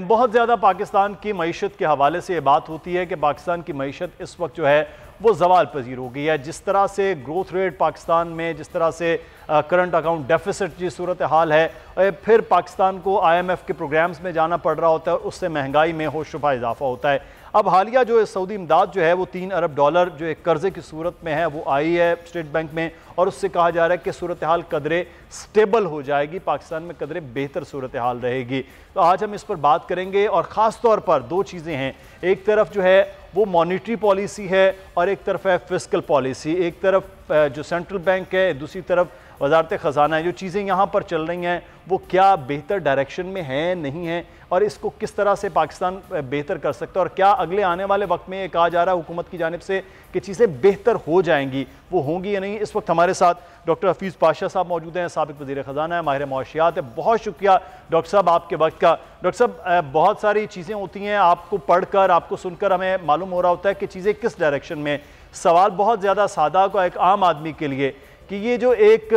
बहुत ज़्यादा पाकिस्तान की मईशत के हवाले से ये बात होती है कि पाकिस्तान की मईशत इस वक्त जो है वो ज़वाल पजीर हो गई है। जिस तरह से ग्रोथ रेट पाकिस्तान में, जिस तरह से करंट अकाउंट डेफिसिट की सूरत हाल है, फिर पाकिस्तान को IMF के प्रोग्राम्स में जाना पड़ रहा होता है और उससे महंगाई में होशरुबा इजाफा होता है। अब हालिया जो सऊदी इमदाद जो है वो $3 अरब जो एक कर्जे की सूरत में है वो आई है स्टेट बैंक में, और उससे कहा जा रहा है कि सूरत हाल कदरे स्टेबल हो जाएगी, पाकिस्तान में कदरे बेहतर सूरत हाल रहेगी। तो आज हम इस पर बात करेंगे और ख़ास तौर पर दो चीज़ें हैं, एक तरफ जो है वो मॉनिटरी पॉलिसी है और एक तरफ है फिस्कल पॉलिसी। एक तरफ जो सेंट्रल बैंक है, दूसरी तरफ वजारत ख़जाना है। जो चीज़ें यहाँ पर चल रही हैं वो क्या बेहतर डायरेक्शन में हैं, नहीं हैं, और इसको किस तरह से पाकिस्तान बेहतर कर सकता है, और क्या अगले आने वाले वक्त में ये कहा जा रहा है हुकूमत की जानिब से कि चीज़ें बेहतर हो जाएंगी, वो होंगी या नहीं। इस वक्त हमारे साथ डॉक्टर हफीज़ पाशा साहब मौजूद हैं, साबिक़ वज़ीर ख़जाना है, माहिर मुआशियात है। बहुत शुक्रिया डॉक्टर साहब आपके वक्त का। डॉक्टर साहब, बहुत सारी चीज़ें होती हैं, आपको पढ़कर, आपको सुनकर हमें मालूम हो रहा होता है कि चीज़ें किस डायरेक्शन में। सवाल बहुत ज़्यादा सादा को एक आम आदमी के लिए कि ये जो एक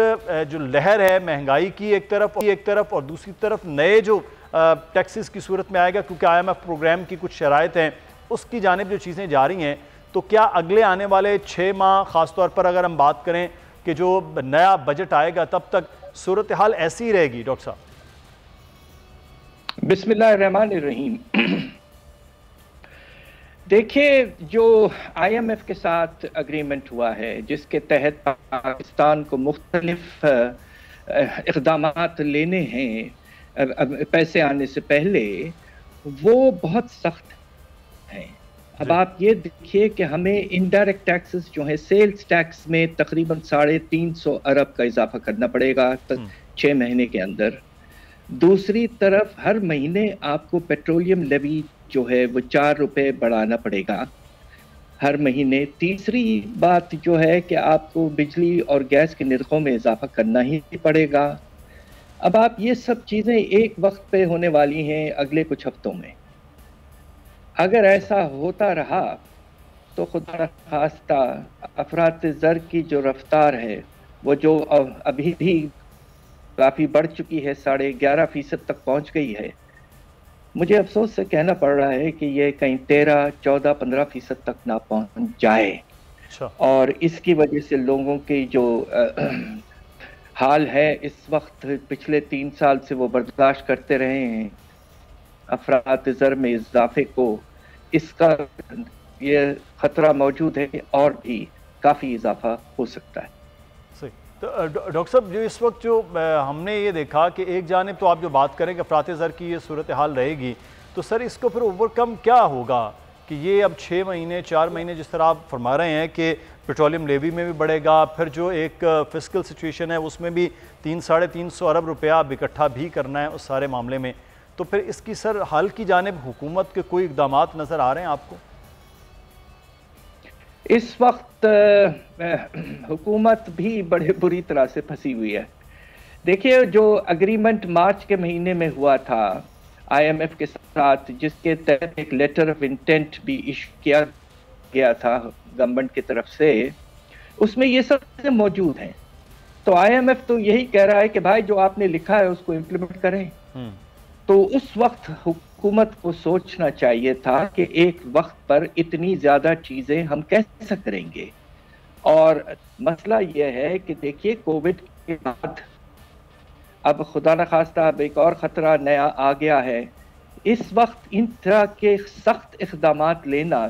जो लहर है महंगाई की एक तरफ और दूसरी तरफ नए जो टैक्सेस की सूरत में आएगा, क्योंकि IMF प्रोग्राम की कुछ शराइत हैं, उसकी जानिब जो चीज़ें जा रही हैं, तो क्या अगले आने वाले 6 माह ख़ास तौर पर अगर हम बात करें कि जो नया बजट आएगा तब तक सूरत हाल ऐसी ही रहेगी? डॉक्टर साहब बिस्मिल्लाहिर्रहमानिर्रहीम। देखिए, जो IMF के साथ अग्रीमेंट हुआ है जिसके तहत पाकिस्तान को मुख्तलिफ इक़दामात लेने हैं पैसे आने से पहले, वो बहुत सख्त हैं। अब आप ये देखिए कि हमें इनडायरेक्ट टैक्सेस जो है, सेल्स टैक्स में तकरीबन 350 अरब का इजाफा करना पड़ेगा 6 महीने के अंदर। दूसरी तरफ हर महीने आपको पेट्रोलियम लेवी जो है वो 4 रुपए बढ़ाना पड़ेगा हर महीने। तीसरी बात जो है कि आपको बिजली और गैस के निर्खों में इजाफा करना ही पड़ेगा। अब आप ये सब चीज़ें एक वक्त पे होने वाली हैं अगले कुछ हफ्तों में। अगर ऐसा होता रहा तो खुदा खास्ता अफरात ज़र की जो रफ्तार है वो जो अभी भी काफ़ी बढ़ चुकी है, 11.5% तक पहुंच गई है। मुझे अफसोस से कहना पड़ रहा है कि ये कहीं 13, 14, 15% तक ना पहुंच जाए। और इसकी वजह से लोगों की जो हाल है इस वक्त, पिछले 3 साल से वो बर्दाश्त करते रहे हैं अफरात ज़र में इजाफे को, इसका ये खतरा मौजूद है कि और भी काफ़ी इजाफा हो सकता है। तो डॉक्टर साहब, जो इस वक्त जो हमने ये देखा कि एक जानिब तो आप जो बात करें कि अफरात ज़र की ये सूरत हाल रहेगी, तो सर इसको फिर ओवरकम क्या होगा कि ये अब 6 महीने 4 महीने जिस तरह आप फरमा रहे हैं कि पेट्रोलियम लेवी में भी बढ़ेगा, फिर जो एक फिस्कल सिचुएशन है उसमें भी 300-350 अरब रुपया अब इकट्ठा भी करना है उस सारे मामले में, तो फिर इसकी सर हल की जानिब हुकूमत के कोई इक़दामात नज़र आ रहे हैं आपको? इस वक्त हुकूमत भी बड़े बुरी तरह से फंसी हुई है। देखिए, जो अग्रीमेंट मार्च के महीने में हुआ था IMF के साथ, जिसके तहत एक लेटर ऑफ इंटेंट भी इशू किया गया था गवर्नमेंट की तरफ से, उसमें ये सब चीजें मौजूद हैं। तो IMF तो यही कह रहा है कि भाई जो आपने लिखा है उसको इम्प्लीमेंट करें। तो उस वक्त हुकूमत को सोचना चाहिए था कि एक वक्त पर इतनी ज़्यादा चीज़ें हम कैसे करेंगे। और मसला यह है कि देखिए, कोविड के बाद अब खुदा न खास्ता अब एक और ख़तरा नया आ गया है। इस वक्त इन तरह के सख्त इक़दामात लेना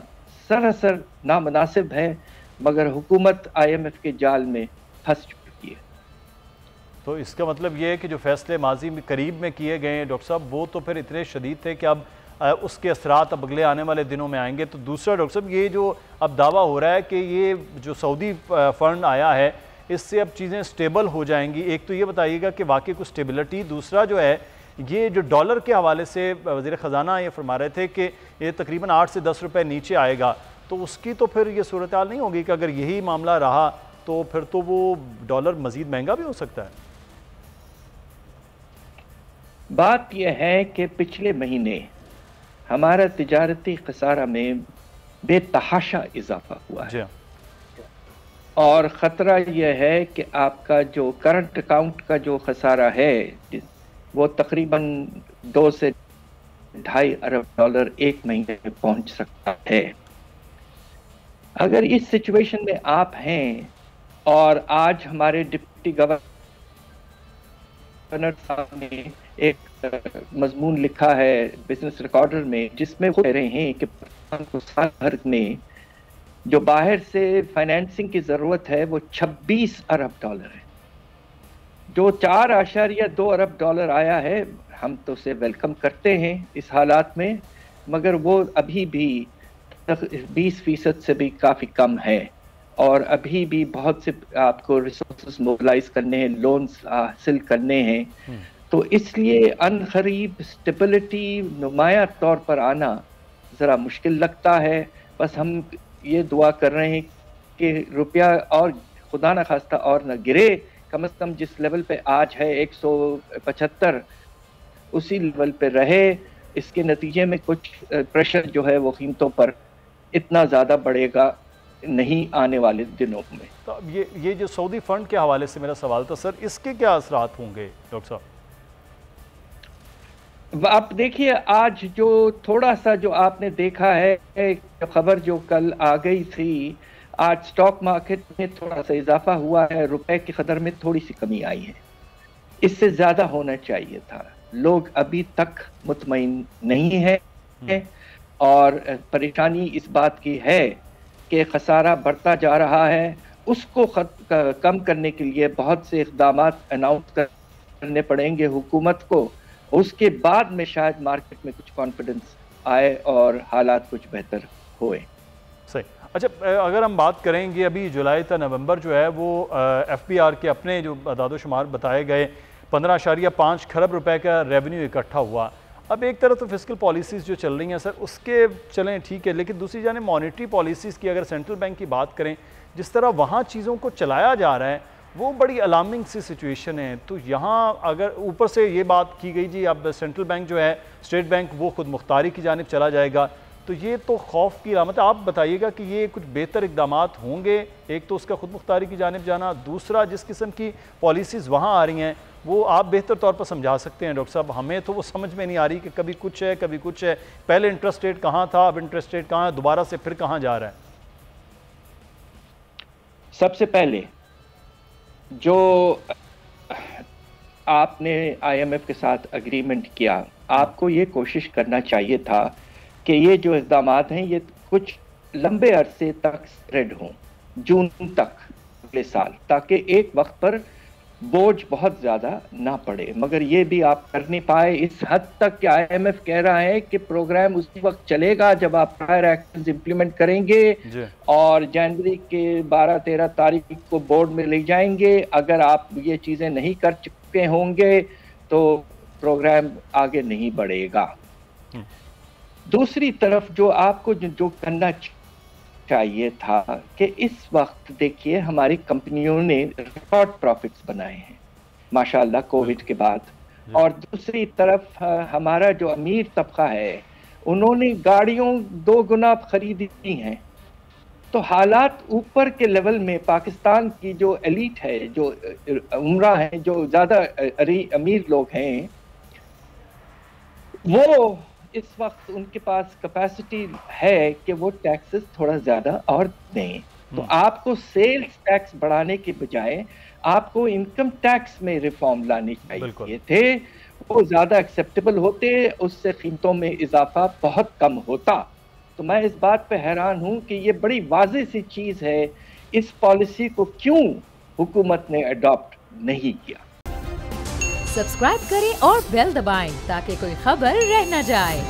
सरासर नामुनासिब है, मगर हुकूमत IMF के जाल में फंस चुकी है। तो इसका मतलब ये है कि जो फैसले माजी में करीब में किए गए हैं डॉक्टर साहब, वो तो फिर इतने शदीद थे कि अब उसके असरात अब अगले आने वाले दिनों में आएंगे। तो दूसरा डॉक्टर साहब, ये जो अब दावा हो रहा है कि ये जो सऊदी फ़ंड आया है इससे अब चीज़ें स्टेबल हो जाएंगी, एक तो ये बताइएगा कि वाकई कुछ स्टेबिलिटी, दूसरा जो है ये जो डॉलर के हवाले से वज़ीर ख़जाना ये फरमा रहे थे कि ये तकरीबन 8 से 10 रुपये नीचे आएगा, तो उसकी तो फिर ये सूरत हाल नहीं होगी कि अगर यही मामला रहा तो फिर तो वो डॉलर मज़ीद महंगा भी हो सकता है? बात यह है कि पिछले महीने हमारा तिजारती खसारा में बेतहाशा इजाफा हुआ है, और ख़तरा यह है कि आपका जो करंट अकाउंट का जो खसारा है वो तकरीबन 2 से 2.5 अरब डॉलर एक महीने में पहुंच सकता है। अगर इस सिचुएशन में आप हैं और आज हमारे डिप्टी गवर्नर साहब ने एक मजमून लिखा है बिजनेस रिकॉर्डर में, जिसमें वो कह रहे हैं कि पाकिस्तान को साल भर में जो बाहर से फाइनेंसिंग की जरूरत है वो 26 अरब डॉलर है। जो 4.2 अरब डॉलर आया है, हम तो उसे वेलकम करते हैं इस हालात में, मगर वो अभी भी 20% से भी काफ़ी कम है और अभी भी बहुत से आपको रिसोर्सेज मोबिलाइज करने हैं, लोन्स हासिल करने हैं। तो इसलिए अनकरीब स्टेबिलिटी नुमाया तौर पर आना ज़रा मुश्किल लगता है। बस हम ये दुआ कर रहे हैं कि रुपया और खुदा न खास्ता और न गिरे, कम से कम जिस लेवल पे आज है 175 उसी लेवल पे रहे। इसके नतीजे में कुछ प्रेशर जो है वो कीमतों पर इतना ज़्यादा बढ़ेगा नहीं आने वाले दिनों में। तो अब ये जो सऊदी फंड के हवाले से मेरा सवाल था सर, इसके क्या असरात होंगे डॉक्टर साहब? आप देखिए, आज जो थोड़ा सा जो आपने देखा है खबर जो कल आ गई थी, आज स्टॉक मार्केट में थोड़ा सा इजाफा हुआ है, रुपए की कदर में थोड़ी सी कमी आई है। इससे ज़्यादा होना चाहिए था। लोग अभी तक मुतमईन नहीं है और परेशानी इस बात की है कि खसारा बढ़ता जा रहा है। उसको कम करने के लिए बहुत से इक़दाम अनाउंस करने पड़ेंगे हुकूमत को। उसके बाद में शायद मार्केट में कुछ कॉन्फिडेंस आए और हालात कुछ बेहतर होए। सही। अच्छा, अगर हम बात करेंगे अभी जुलाई था नवंबर जो है वो FBR के अपने जो अदाद-ओ-शुमार बताए गए 15.5 खरब रुपए का रेवेन्यू इकट्ठा हुआ। अब एक तरफ तो फिस्कल पॉलिसीज़ जो चल रही हैं सर उसके चलें ठीक है, लेकिन दूसरी जाने मॉनेटरी पॉलिसीज़ की अगर सेंट्रल बैंक की बात करें, जिस तरह वहाँ चीज़ों को चलाया जा रहा है वो बड़ी अलार्मिंग सी सिचुएशन है। तो यहाँ अगर ऊपर से ये बात की गई जी अब सेंट्रल बैंक जो है स्टेट बैंक वो खुद मुख्तारी की जानिब चला जाएगा, तो ये तो खौफ की अलामत है। आप बताइएगा कि ये कुछ बेहतर इक़दामात होंगे? एक तो उसका खुद मुख्तारी की जानिब जाना, दूसरा जिस किस्म की पॉलिसीज़ वहाँ आ रही हैं वो आप बेहतर तौर पर समझा सकते हैं डॉक्टर साहब? हमें तो वो समझ में नहीं आ रही कि कभी कुछ है कभी कुछ है। पहले इंटरेस्ट रेट कहाँ था, अब इंटरेस्ट रेट कहाँ है, दोबारा से फिर कहाँ जा रहा है? सबसे पहले जो आपने IMF के साथ एग्रीमेंट किया, आपको ये कोशिश करना चाहिए था कि ये जो इक़दामात हैं ये कुछ लंबे अरसे तक स्प्रेड हों, जून तक अगले साल, ताकि एक वक्त पर बोझ बहुत ज़्यादा ना पड़े। मगर ये भी आप कर नहीं पाए इस हद तक कि IMF कह रहा है कि प्रोग्राम उसी वक्त चलेगा जब आप प्रायर एक्शंस इम्प्लीमेंट करेंगे और जनवरी के 12-13 तारीख को बोर्ड में ले जाएंगे। अगर आप ये चीज़ें नहीं कर चुके होंगे तो प्रोग्राम आगे नहीं बढ़ेगा। दूसरी तरफ जो आपको जो करना चाहिए था कि इस वक्त देखिए हमारी कंपनियों ने रिकॉर्ड प्रॉफिट्स बनाए हैं माशाल्लाह कोविड के बाद, और दूसरी तरफ हमारा जो अमीर तबका है उन्होंने गाड़ियों 2 गुना खरीदी हैं। तो हालात ऊपर के लेवल में पाकिस्तान की जो एलीट है, जो उमरा है, जो ज़्यादा अमीर लोग हैं, वो इस वक्त उनके पास कैपेसिटी है कि वो टैक्सेस थोड़ा ज़्यादा और दें। तो आपको सेल्स टैक्स बढ़ाने के बजाय आपको इनकम टैक्स में रिफॉर्म लाने चाहिए थे, वो ज़्यादा एक्सेप्टेबल होते, उससे कीमतों में इजाफा बहुत कम होता। तो मैं इस बात पे हैरान हूँ कि ये बड़ी वाज़ेह सी चीज़ है, इस पॉलिसी को क्यों हुकूमत ने अडॉप्ट नहीं किया। सब्सक्राइब करें और बेल दबाएं ताकि कोई खबर रह न जाए।